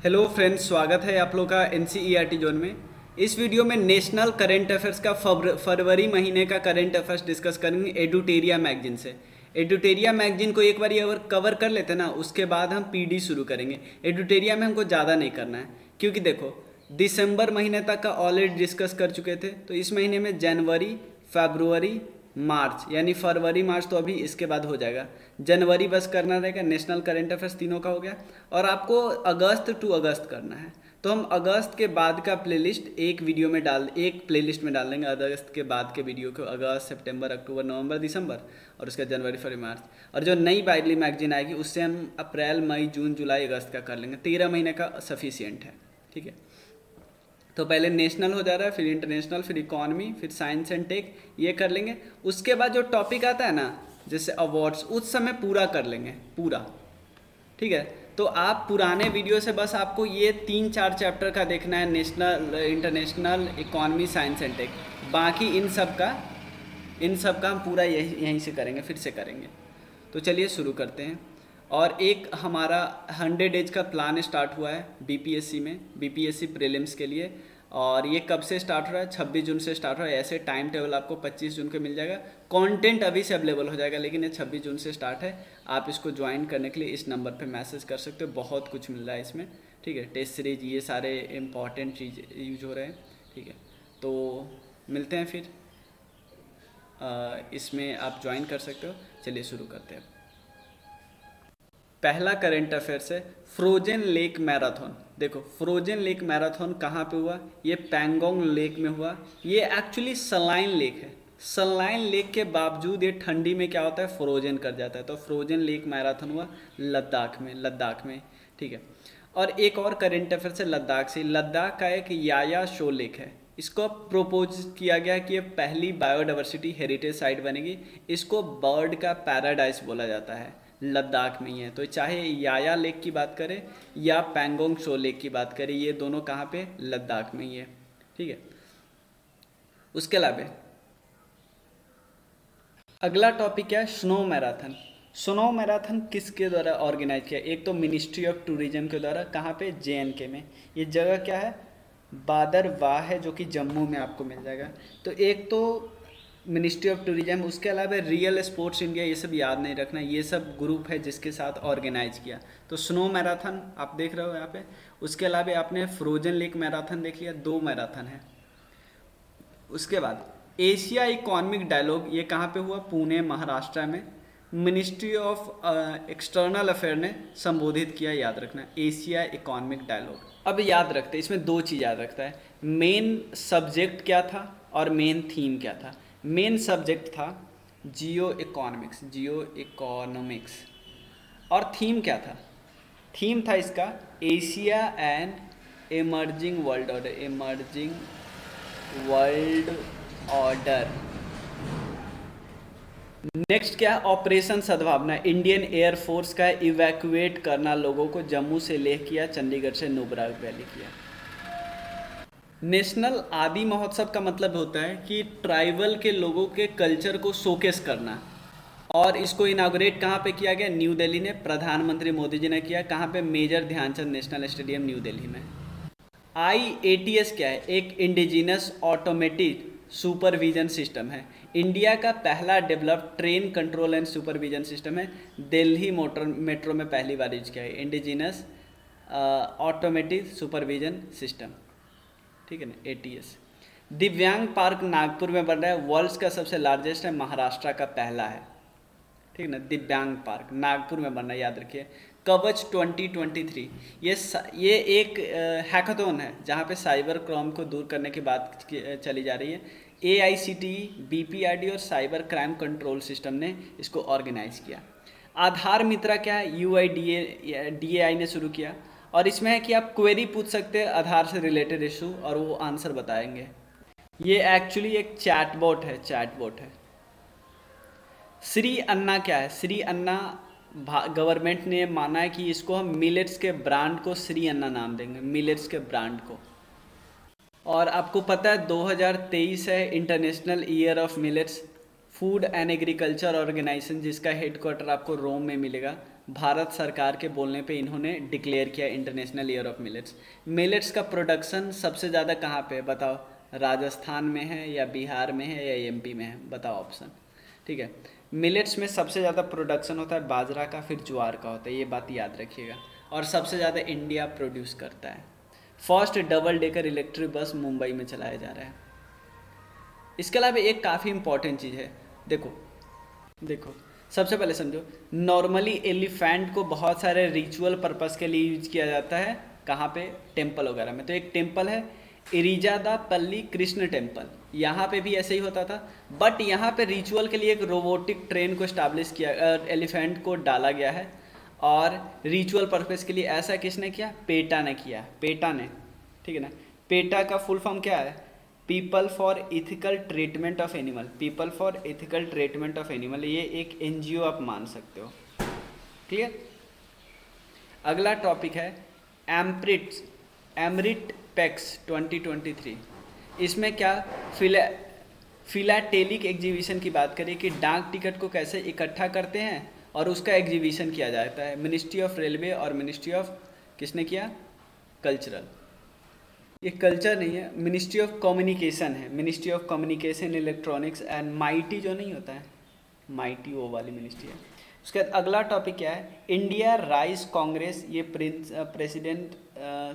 Hello friends, स्वागत है आप लोग का एनसीईआरटी जोन में। इस वीडियो में नेशनल करंट अफेयर्स का फरवरी महीने का करंट अफेयर्स डिस्कस करेंगे एडुटेरिया मैगजीन से। एडुटेरिया मैगजीन को एक बार अगर कवर कर लेते ना, उसके बाद हम पीडी शुरू करेंगे। एडुटेरिया में हमको ज़्यादा नहीं करना है, क्योंकि देखो दिसंबर महीने तक का ऑलरेडी डिस्कस कर चुके थे। तो इस महीने में जनवरी, फरवरी, मार्च, यानी फरवरी मार्च तो अभी इसके बाद हो जाएगा। जनवरी बस करना रहेगा, नेशनल करंट अफेयर्स तीनों का हो गया। और आपको अगस्त टू अगस्त करना है, तो हम अगस्त के बाद का प्लेलिस्ट एक प्लेलिस्ट में डाल देंगे। अगस्त के बाद के वीडियो को अगस्त, सितंबर, अक्टूबर, नवंबर, दिसंबर, और उसका जनवरी, फरवरी, मार्च। और जो नई बाइडली मैगजीन आएगी उससे हम अप्रैल, मई, जून, जुलाई, अगस्त का कर लेंगे। 13 महीने का सफिशियंट है, ठीक है। तो पहले नेशनल हो जा रहा है, फिर इंटरनेशनल, फिर इकॉनमी, फिर साइंस एंड टेक, ये कर लेंगे। उसके बाद जो टॉपिक आता है ना, जैसे अवार्ड्स, उस समय पूरा कर लेंगे पूरा, ठीक है। तो आप पुराने वीडियो से बस आपको ये 3-4 चैप्टर का देखना है, national, international, economy, science and tech. बाकी इन सब का हम पूरा यहीं से करेंगे, फिर से करेंगे। तो चलिए शुरू करते हैं। और एक हमारा 100 डेज का प्लान स्टार्ट हुआ है बीपीएससी में, बीपीएससी प्रीलिम्स के लिए। और ये कब से स्टार्ट हो रहा है? 26 जून से स्टार्ट हो रहा है। ऐसे टाइम टेबल आपको 25 जून को मिल जाएगा। कंटेंट अभी से अवेलेबल हो जाएगा, लेकिन ये 26 जून से स्टार्ट है। आप इसको ज्वाइन करने के लिए इस नंबर पे मैसेज कर सकते हो। बहुत कुछ मिल रहा है इसमें, ठीक है। टेस्ट सीरीज, ये सारे इंपॉर्टेंट चीज़ यूज हो रहे हैं, ठीक है। तो मिलते हैं फिर, इसमें आप ज्वाइन कर सकते हो। चलिए शुरू करते हैं। पहला करंट अफेयर्स है फ्रोजन लेक मैराथन। देखो फ्रोजन लेक मैराथन कहाँ पे हुआ? ये पैंगोंग लेक में हुआ। ये एक्चुअली सलाइन लेक है। सलाइन लेक के बावजूद ये ठंडी में क्या होता है? फ्रोजन कर जाता है। तो फ्रोजन लेक मैराथन हुआ लद्दाख में, ठीक है। और एक और करंट अफेयर्स है लद्दाख से। लद्दाख का एक याया शो लेक है। इसको प्रोपोज किया गया कि ये पहली बायोडाइवर्सिटी हेरिटेज साइट बनेगी। इसको बर्ड का पैराडाइज बोला जाता है, लद्दाख में ही है। तो चाहे याया लेक की बात करें या पैंगोंग शो लेक की बात करें, ये दोनों कहाँ पे? लद्दाख में ही है, ठीक है। उसके अलावा अगला टॉपिक क्या है? Snow marathon. स्नो मैराथन किसके द्वारा ऑर्गेनाइज किया? एक तो मिनिस्ट्री ऑफ टूरिज्म के द्वारा। कहाँ पे? जेएनके में। ये जगह क्या है? बादरवाह है, जो कि जम्मू में आपको मिल जाएगा। तो एक तो मिनिस्ट्री ऑफ टूरिज्म, उसके अलावा रियल स्पोर्ट्स इंडिया, ये सब याद नहीं रखना। ये सब ग्रुप है जिसके साथ ऑर्गेनाइज किया। तो स्नो मैराथन आप देख रहे हो यहाँ पे। उसके अलावा आपने फ्रोजन लेक मैराथन देख लिया, 2 मैराथन है। उसके बाद एशिया इकोनॉमिक डायलॉग, ये कहाँ पे हुआ? पुणे, महाराष्ट्र में। मिनिस्ट्री ऑफ एक्सटर्नल अफेयर ने संबोधित किया, याद रखना, एशिया इकोनॉमिक डायलॉग। अब याद रखते हैं, इसमें 2 चीज़ याद रखता है। मेन सब्जेक्ट क्या था और मेन थीम क्या था? मेन सब्जेक्ट था जियो इकोनॉमिक्स। और थीम क्या था? थीम था इसका Asia and emerging world order. Next क्या है? ऑपरेशन सद्भावना। इंडियन एयरफोर्स का इवैक्यूएट करना लोगों को, जम्मू से लेह किया, चंडीगढ़ से नुब्रा वैली किया। नेशनल आदि महोत्सव का मतलब होता है कि ट्राइबल के लोगों के कल्चर को शोकेस करना। और इसको इनाग्रेट कहाँ पे किया गया? न्यू दिल्ली ने, प्रधानमंत्री मोदी जी ने किया। कहाँ पे? Major Dhyan Chand national stadium, new Delhi में। IATS क्या है? एक इंडिजिनस ऑटोमेटेड सुपरविजन सिस्टम है। इंडिया का पहला developed train control and supervision system है। दिल्ली मेट्रो में पहली बार यूज किया है इंडिजिनस ऑटोमेटेड सुपरविजन सिस्टम, ठीक है ना, ATS। दिव्यांग पार्क नागपुर में बन रहा है, वर्ल्ड का सबसे लार्जेस्ट है, महाराष्ट्र का पहला है, ठीक है ना। दिव्यांग पार्क नागपुर में बन रहा है, याद रखिए। कवच 2023, ये एक हैकाथॉन है जहाँ पे साइबर क्राइम को दूर करने की बात चली जा रही है। AICTE, BPRD और साइबर क्राइम कंट्रोल सिस्टम ने इसको ऑर्गेनाइज किया। आधार मित्रा क्या है? DAI ने शुरू किया। और इसमें है कि आप क्वेरी पूछ सकते हैं आधार से रिलेटेड इशू, और वो आंसर बताएंगे। ये एक्चुअली एक चैटबॉट है। श्री अन्ना क्या है? श्री अन्ना गवर्नमेंट ने माना है कि इसको हम मिलेट्स के ब्रांड को श्री अन्ना नाम देंगे, मिलेट्स के ब्रांड को। और आपको पता है 2023 है international year of millets. Food and agriculture organization, जिसका हेडक्वार्टर आपको रोम में मिलेगा, भारत सरकार के बोलने पे इन्होंने डिक्लेयर किया international year of millets. Millets का प्रोडक्शन सबसे ज़्यादा कहाँ पे है बताओ? राजस्थान में है या बिहार में है या एमपी में है? बताओ ऑप्शन। ठीक है, मिलेट्स में सबसे ज़्यादा प्रोडक्शन होता है बाजरा का, फिर ज्वार का होता है, ये बात याद रखिएगा। और सबसे ज़्यादा इंडिया प्रोड्यूस करता है। First double decker electric bus Mumbai में चलाया जा रहा है। इसके अलावा एक काफ़ी इंपॉर्टेंट चीज़ है, देखो देखो सबसे पहले समझो, नॉर्मली एलिफेंट को बहुत सारे रिचुअल पर्पस के लिए यूज किया जाता है, कहाँ पे? टेम्पल वगैरह में। तो एक टेम्पल है इरिजादा पल्ली कृष्ण टेम्पल, यहाँ पे भी ऐसे ही होता था, बट यहाँ पे रिचुअल के लिए एक रोबोटिक ट्रेन को स्टैब्लिश किया, एलिफेंट को डाला गया है। और रिचुअल पर्पस के लिए ऐसा किसने किया? पेटा ने किया, पेटा ने, ठीक है ना। पेटा का फुल फॉर्म क्या है? People for ethical treatment of animal, people for ethical treatment of animal, ये एक एनजीओ आप मान सकते हो। क्लियर? अगला टॉपिक है एम्प्रिट्स, एमरिट पैक्स 2023। इसमें क्या फिलाटेलिक एग्जीबिशन की बात करें कि डाक टिकट को कैसे इकट्ठा करते हैं और उसका एग्जीबिशन किया जाता है। मिनिस्ट्री ऑफ रेलवे और मिनिस्ट्री ऑफ, किसने किया? कल्चरल, ये कल्चर नहीं है, मिनिस्ट्री ऑफ कम्युनिकेशन है, ministry of communication electronics and mighty जो नहीं होता है, माइटी वो वाली मिनिस्ट्री है। उसके बाद अगला टॉपिक क्या है? इंडिया राइस कांग्रेस, ये प्रेसिडेंट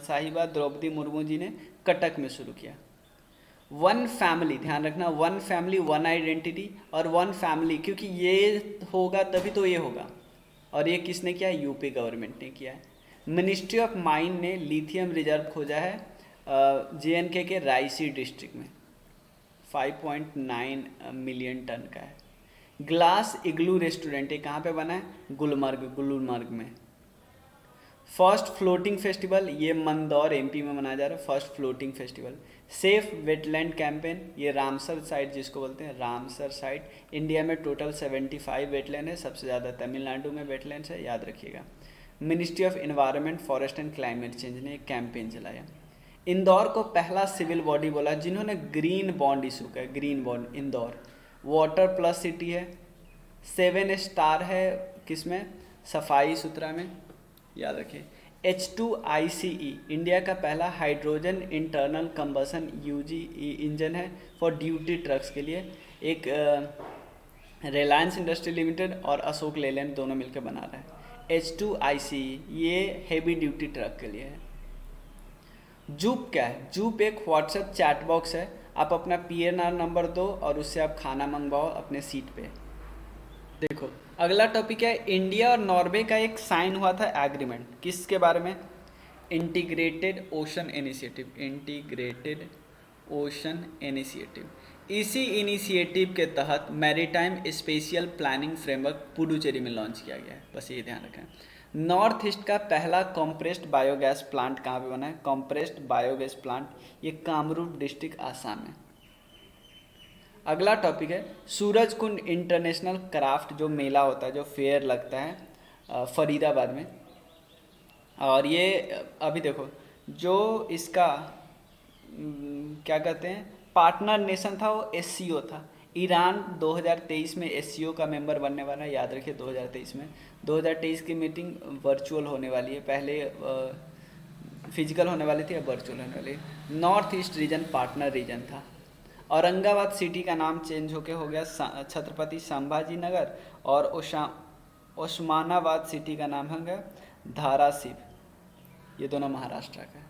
साहिबा द्रौपदी मुर्मू जी ने कटक में शुरू किया। वन फैमिली, ध्यान रखना, वन फैमिली वन आइडेंटिटी, और वन फैमिली क्योंकि ये होगा तभी तो ये होगा, और ये किसने किया? यूपी गवर्नमेंट ने किया है। मिनिस्ट्री ऑफ माइन ने लिथियम रिजर्व खोजा है JNK के रायसी डिस्ट्रिक्ट में, 5.9 मिलियन टन का है। ग्लास इग्लू रेस्टोरेंट, ये कहाँ पे बना है? गुलमर्ग में। फर्स्ट फ्लोटिंग फेस्टिवल, ये मंदौर MP में मनाया जा रहा है, first floating festival. Safe wetland campaign, ये रामसर साइट जिसको बोलते हैं, रामसर साइट। इंडिया में टोटल 75 वेटलैंड है, सबसे ज़्यादा तमिलनाडु में वेटलैंड्स है, याद रखिएगा। Ministry of environment forest and climate change ने एक कैंपेन चलाया। इंदौर को पहला सिविल बॉडी बोला जिन्होंने ग्रीन बॉन्ड इशू किया, green bond Indore. Water plus city है, 7 स्टार है किसमें? सफाई सुथरा में, याद रखिए। H2ICE इंडिया का पहला hydrogen internal combustion UGE engine है फॉर ड्यूटी ट्रक्स के लिए। एक रिलायंस इंडस्ट्री लिमिटेड और अशोक लेलैंड दोनों मिलकर बना रहा है। H2ICE ये हैवी ड्यूटी ट्रक के लिए है। जूप क्या है? जूप एक व्हाट्सएप चैट बॉक्स है, आप अपना PNR नंबर दो और उससे आप खाना मंगवाओ अपने सीट पे। देखो अगला टॉपिक है इंडिया और नॉर्वे का एक साइन हुआ था एग्रीमेंट, किसके बारे में? Integrated ocean initiative, integrated ocean initiative. इसी इनिशिएटिव के तहत maritime spatial planning framework Puducherry में लॉन्च किया गया है, बस ये ध्यान रखें। नॉर्थ ईस्ट का पहला कॉम्प्रेस्ड बायोगैस प्लांट कहाँ पे बना है? कॉम्प्रेस्ड बायोगैस प्लांट, ये कामरूप डिस्ट्रिक्ट आसाम में। अगला टॉपिक है सूरज कुंड इंटरनेशनल क्राफ्ट, जो मेला होता है, जो फेयर लगता है फरीदाबाद में। और ये अभी देखो जो इसका क्या कहते हैं पार्टनर नेशन था वो SCO था। ईरान 2023 में SCO का मेंबर बनने वाला है, याद रखिए 2023 में। 2023 की मीटिंग वर्चुअल होने वाली है, पहले फिजिकल होने वाली थी, अब वर्चुअल होने वाली है। North east region partner region था। औरंगाबाद सिटी का नाम चेंज होके हो गया छत्रपति संभाजी नगर, और ओस्मानाबाद सिटी का नाम हो गया धाराशिव, ये दोनों महाराष्ट्र का है।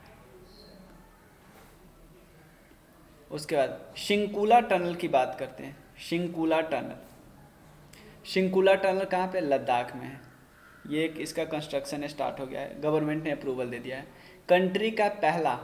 उसके बाद शिंकुला टनल की बात करते हैं। शिंकुला टनल, शिंकुला टनल कहाँ पे? लद्दाख में है। ये इसका कंस्ट्रक्शन स्टार्ट हो गया है, गवर्नमेंट ने अप्रूवल दे दिया है। कंट्री का पहला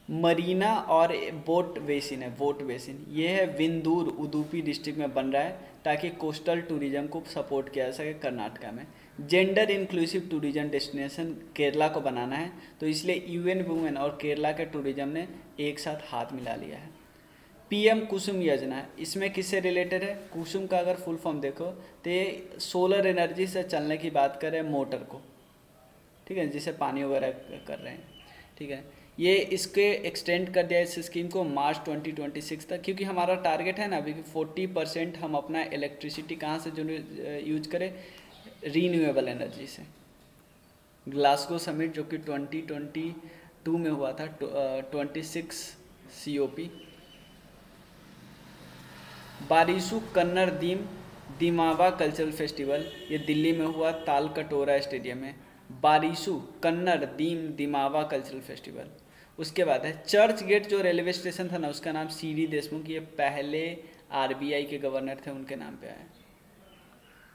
मरीना और बोट बेसिन है, बोट बेसिन ये है विंदूर उडुपी डिस्ट्रिक्ट में बन रहा है, ताकि कोस्टल टूरिज्म को सपोर्ट किया जा सके कर्नाटका में। Gender inclusive tourism destination Kerala को बनाना है, तो इसलिए UN वुमेन और केरला के टूरिज्म ने एक साथ हाथ मिला लिया है। PM कुसुम योजना है, इसमें किससे रिलेटेड है? कुसुम का अगर फुल फॉर्म देखो तो ये सोलर एनर्जी से चलने की बात करें मोटर को, ठीक है, जिसे पानी वगैरह कर रहे हैं, ठीक है। ये इसके एक्सटेंड कर दिया इस स्कीम को मार्च 2026 तक, क्योंकि हमारा टारगेट है ना अभी 40% हम अपना इलेक्ट्रिसिटी कहाँ से जो यूज करें, रीन्यूएबल एनर्जी से। ग्लासगो समिट जो कि 2022 में हुआ था, 26 COP। बारिशु कन्नड़ दिमावा कल्चरल फेस्टिवल, ये दिल्ली में हुआ, तालकटोरा स्टेडियम में। बारिशु कन्नड़ दिमावा कल्चरल फेस्टिवल। उसके बाद है चर्च गेट, जो रेलवे स्टेशन था ना, उसका नाम CD देशमुख, ये पहले RBI के गवर्नर थे, उनके नाम पे आया।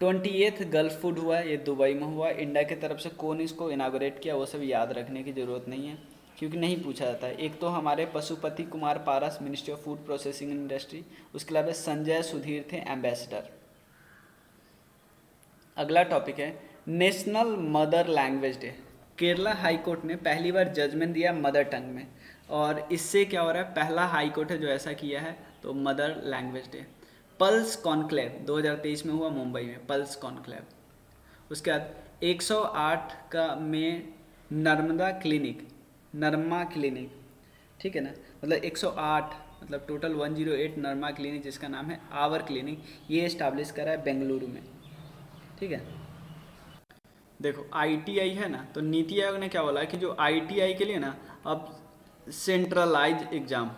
28th गल्फ फूड हुआ, ये दुबई में हुआ। इंडिया की तरफ से कौन इसको इनागोरेट किया, वो सब याद रखने की ज़रूरत नहीं है, क्योंकि नहीं पूछा जाता है। एक तो हमारे Pashupati Kumar Paras, ministry of food processing industry. उसके अलावा संजय सुधीर थे, एम्बेसडर। अगला टॉपिक है national mother language day. Kerala high court ने पहली बार जजमेंट दिया मदर टंग में, और इससे क्या हो रहा है, पहला हाई कोर्ट है जो ऐसा किया है, तो mother language day. Pulse conclave 2023 में हुआ मुंबई में, पल्स कॉन्क्लेव। उसके बाद 108 का में नर्मा क्लिनिक, ठीक है ना, मतलब 108 मतलब टोटल 108 नर्मा क्लिनिक, जिसका नाम है आवर क्लिनिक, ये इस्टेब्लिश करा है बेंगलुरु में, ठीक है। देखो ITI है ना, तो नीति आयोग ने क्या बोला कि जो ITI के लिए ना अब सेंट्रलाइज एग्ज़ाम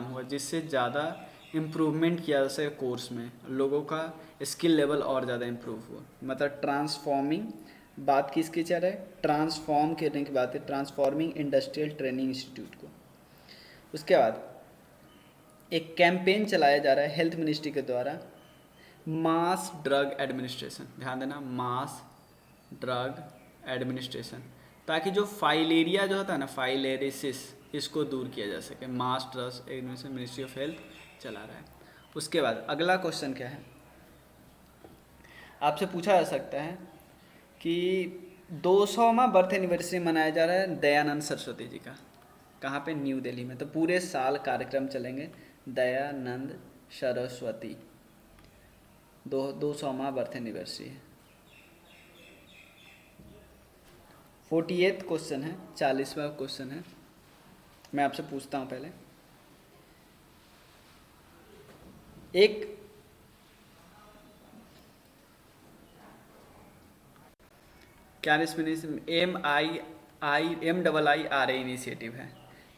हुआ, जिससे ज़्यादा इम्प्रूवमेंट किया जा सके कोर्स में, लोगों का स्किल लेवल और ज़्यादा इम्प्रूव हुआ। मतलब ट्रांसफॉर्मिंग, बात किसकी चल रहा है, ट्रांसफॉर्म करने की बात है, ट्रांसफॉर्मिंग इंडस्ट्रियल ट्रेनिंग इंस्टीट्यूट को। उसके बाद एक कैंपेन चलाया जा रहा है हेल्थ मिनिस्ट्री के द्वारा, मास ड्रग एडमिनिस्ट्रेशन, ध्यान देना, मास ड्रग एडमिनिस्ट्रेशन, ताकि जो फाइलेरिया जो होता है ना, फाइलेरिसिस, इसको दूर किया जा सके। Mass drug administration ministry of health चला रहा है। उसके बाद अगला क्वेश्चन क्या है, आपसे पूछा जा सकता है कि 200वां बर्थ एनिवर्सरी मनाया जा रहा है दयानंद सरस्वती जी का, कहाँ पे, न्यू दिल्ली में। तो पूरे साल कार्यक्रम चलेंगे दयानंद सरस्वती, 200वां बर्थ एनिवर्सरी है। 48th क्वेश्चन है, 40वां क्वेश्चन है, मैं आपसे पूछता हूँ पहले। एक क्या MIIRA इनिशिएटिव है,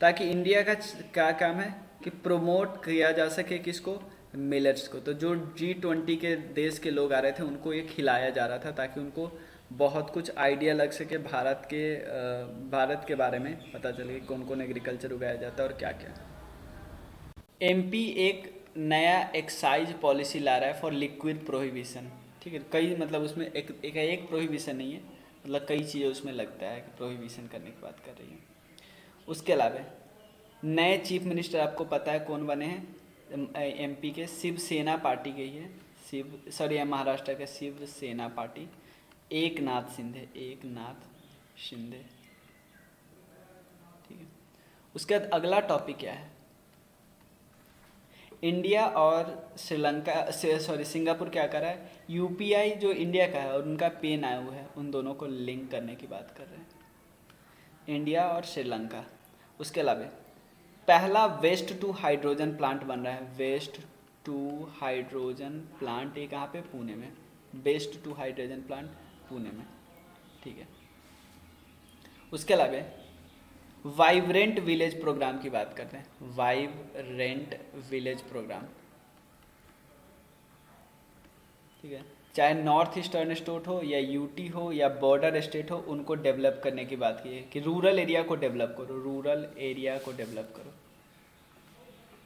ताकि इंडिया का क्या काम है कि प्रमोट किया जा सके किसको, मिलेट्स को। तो जो G20 के देश के लोग आ रहे थे, उनको ये खिलाया जा रहा था, ताकि उनको बहुत कुछ आइडिया लग सके भारत के बारे में पता चले कौन कौन एग्रीकल्चर उगाया जाता है और क्या क्या। MP एक नया एक्साइज पॉलिसी ला रहा है फॉर लिक्विड प्रोहिबिशन, ठीक है। कई मतलब उसमें एक प्रोहिबिशन नहीं है, मतलब कई चीज़ें उसमें लगता है कि प्रोहिबिशन करने की बात कर रही है। उसके अलावा नए चीफ मिनिस्टर आपको पता है कौन बने हैं, MP के शिवसेना पार्टी के ही है, महाराष्ट्र के शिवसेना पार्टी, एकनाथ शिंदे, ठीक है। उसके बाद अगला टॉपिक क्या है, इंडिया और सिंगापुर क्या कर रहा है, UPI जो इंडिया का है और उनका पे नाउ है, उन दोनों को लिंक करने की बात कर रहे हैं, इंडिया और श्रीलंका। उसके अलावा पहला वेस्ट टू हाइड्रोजन प्लांट बन रहा है, वेस्ट टू हाइड्रोजन प्लांट, ये कहाँ पे, पुणे में, waste to hydrogen plant Pune में, ठीक है। उसके अलावा वाइब्रेंट विलेज प्रोग्राम की बात करते हैं, वाइब्रेंट विलेज प्रोग्राम, ठीक है। चाहे नॉर्थ ईस्टर्न स्टेट हो या UT हो या बॉर्डर स्टेट हो, उनको डेवलप करने की बात की है कि रूरल एरिया को डेवलप करो,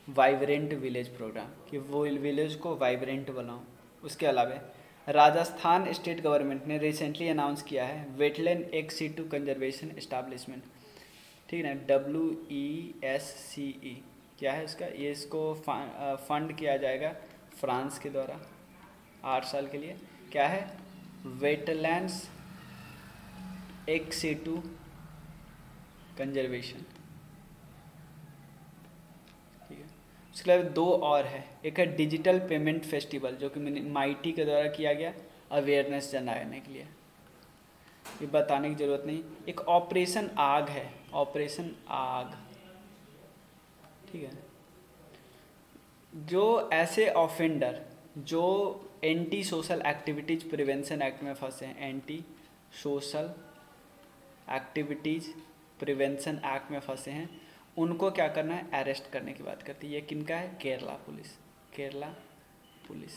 वाइब्रेंट विलेज प्रोग्राम, कि वो विलेज को वाइब्रेंट बनाओ। उसके अलावा राजस्थान स्टेट गवर्नमेंट ने रिसेंटली अनाउंस किया है wetland ex situ conservation establishment, ठीक है ना, WESCE क्या है इसका, ये इसको फंड किया जाएगा फ्रांस के द्वारा 8 साल के लिए। क्या है, वेटलैंड्स एक्स सिटू कंजर्वेशन, ठीक है। उसके अलावा 2 और है, एक है डिजिटल पेमेंट फेस्टिवल, जो कि MIT के द्वारा किया गया अवेयरनेस जनाने के लिए, ये बताने की ज़रूरत नहीं। एक ऑपरेशन आग है, ठीक है, जो ऐसे ऑफेंडर जो anti social activities prevention act में फंसे हैं, anti social activities prevention act में फंसे हैं, उनको क्या करना है, अरेस्ट करने की बात करती है। ये किनका है, केरला पुलिस, केरला पुलिस।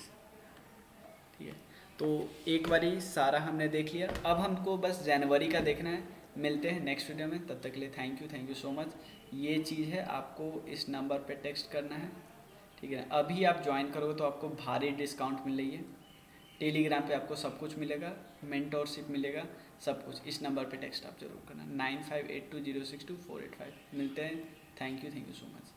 ठीक है, तो एक बारी सारा हमने देख लिया, अब हमको बस जनवरी का देखना है। मिलते हैं नेक्स्ट वीडियो में, तब तक के लिए थैंक यू सो मच। ये चीज़ है, आपको इस नंबर पे टेक्स्ट करना है, ठीक है। अभी आप ज्वाइन करोगे तो आपको भारी डिस्काउंट मिल रही है। टेलीग्राम पे आपको सब कुछ मिलेगा, मेंटोरशिप मिलेगा, सब कुछ। इस नंबर पे टेक्स्ट आप जरूर करना, 9582062485। मिलते हैं, थैंक यू सो मच।